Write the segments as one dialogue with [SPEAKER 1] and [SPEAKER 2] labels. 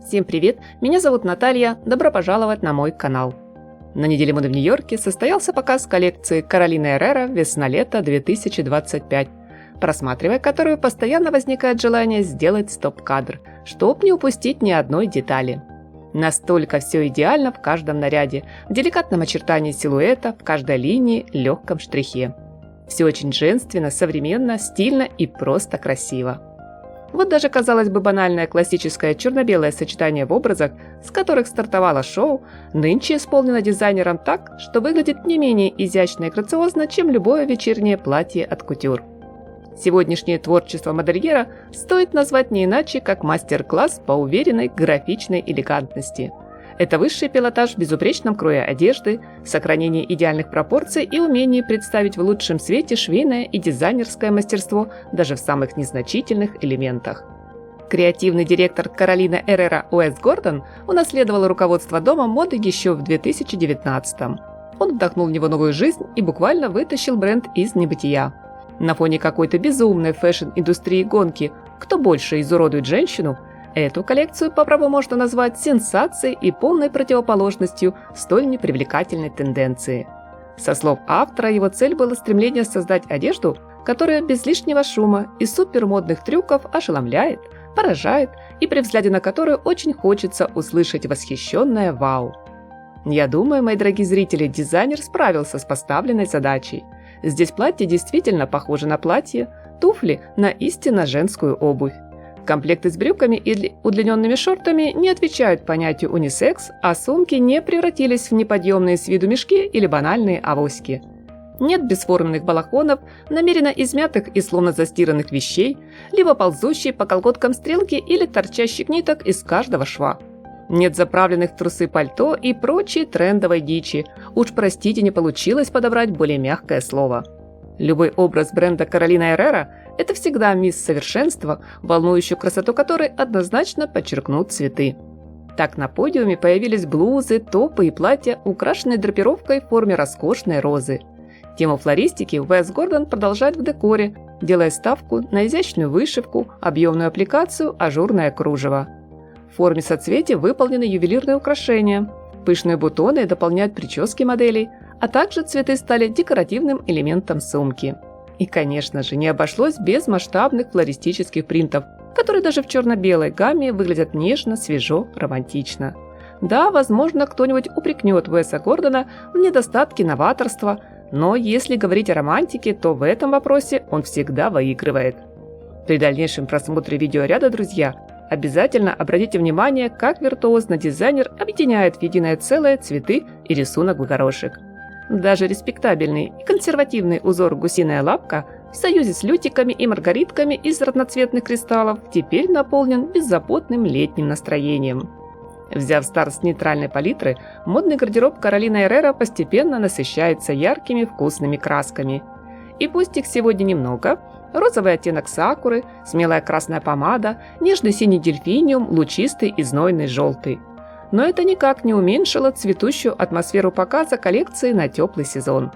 [SPEAKER 1] Всем привет, меня зовут Наталья, добро пожаловать на мой канал. На неделе моды в Нью-Йорке состоялся показ коллекции Каролины Эррера «Весна-лето 2025», просматривая которую постоянно возникает желание сделать стоп-кадр, чтоб не упустить ни одной детали. Настолько все идеально в каждом наряде, в деликатном очертании силуэта, в каждой линии, легком штрихе. Все очень женственно, современно, стильно и просто красиво. Вот даже, казалось бы, банальное классическое черно-белое сочетание в образах, с которых стартовало шоу, нынче исполнено дизайнером так, что выглядит не менее изящно и грациозно, чем любое вечернее платье от кутюр. Сегодняшнее творчество модельера стоит назвать не иначе, как мастер-класс по уверенной графичной элегантности. Это высший пилотаж в безупречном крое одежды, сохранение идеальных пропорций и умение представить в лучшем свете швейное и дизайнерское мастерство даже в самых незначительных элементах. Креативный директор Каролина Эррера Уэс Гордон унаследовал руководство дома моды еще в 2019-м. Он вдохнул в него новую жизнь и буквально вытащил бренд из небытия. На фоне какой-то безумной фэшн-индустрии гонки «Кто больше изуродует женщину?» Эту коллекцию по праву можно назвать сенсацией и полной противоположностью столь непривлекательной тенденции. Со слов автора, его цель было стремление создать одежду, которая без лишнего шума и супермодных трюков ошеломляет, поражает и при взгляде на которую очень хочется услышать восхищенное «Вау!». Я думаю, мои дорогие зрители, дизайнер справился с поставленной задачей. Здесь платье действительно похоже на платье, туфли на истинно женскую обувь. Комплекты с брюками и удлиненными шортами не отвечают понятию унисекс, а сумки не превратились в неподъемные с виду мешки или банальные авоськи. Нет бесформенных балахонов, намеренно измятых и словно застиранных вещей, либо ползущей по колготкам стрелки или торчащих ниток из каждого шва. Нет заправленных в трусы пальто и прочей трендовой дичи. Уж простите, не получилось подобрать более мягкое слово. Любой образ бренда Каролина Эррера – это всегда мисс совершенства, волнующую красоту которой однозначно подчеркнут цветы. Так на подиуме появились блузы, топы и платья, украшенные драпировкой в форме роскошной розы. Тему флористики Уэс Гордон продолжает в декоре, делая ставку на изящную вышивку, объемную аппликацию, ажурное кружево. В форме соцветий выполнены ювелирные украшения. Пышные бутоны дополняют прически моделей, а также цветы стали декоративным элементом сумки. И, конечно же, не обошлось без масштабных флористических принтов, которые даже в черно-белой гамме выглядят нежно, свежо, романтично. Да, возможно, кто-нибудь упрекнет Уэса Гордона в недостатке новаторства, но если говорить о романтике, то в этом вопросе он всегда выигрывает. При дальнейшем просмотре видеоряда, друзья, обязательно обратите внимание, как виртуозно дизайнер объединяет в единое целое цветы и рисунок в горошек. Даже респектабельный и консервативный узор «Гусиная лапка» в союзе с лютиками и маргаритками из разноцветных кристаллов теперь наполнен беззаботным летним настроением. Взяв старт с нейтральной палитры, модный гардероб Каролины Эррера постепенно насыщается яркими вкусными красками. И пусть их сегодня немного – розовый оттенок сакуры, смелая красная помада, нежный синий дельфиниум, лучистый и знойный желтый. Но это никак не уменьшило цветущую атмосферу показа коллекции на теплый сезон.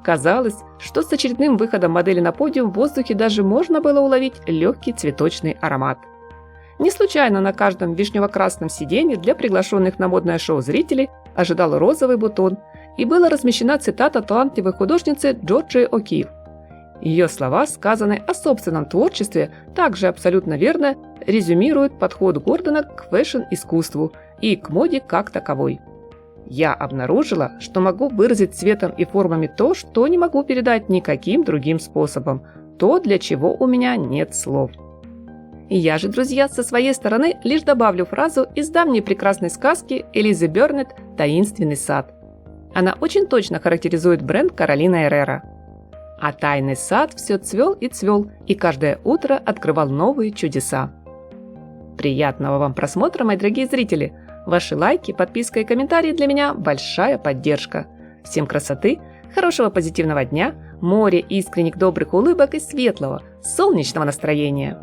[SPEAKER 1] Казалось, что с очередным выходом модели на подиум в воздухе даже можно было уловить легкий цветочный аромат. Не случайно на каждом вишнево-красном сиденье для приглашенных на модное шоу зрителей ожидал розовый бутон, и была размещена цитата талантливой художницы Джорджии О'Кифф. Ее слова, сказанные о собственном творчестве, также абсолютно верно резюмируют подход Гордона к фэшн-искусству и к моде как таковой. Я обнаружила, что могу выразить цветом и формами то, что не могу передать никаким другим способом, то, для чего у меня нет слов. И я же, друзья, со своей стороны лишь добавлю фразу из давней прекрасной сказки Элизы Бернетт «Таинственный сад». Она очень точно характеризует бренд Каролина Эррера. А тайный сад все цвел, и каждое утро открывал новые чудеса. Приятного вам просмотра, мои дорогие зрители! Ваши лайки, подписка и комментарии для меня – большая поддержка. Всем красоты, хорошего позитивного дня, море искренних добрых улыбок и светлого, солнечного настроения!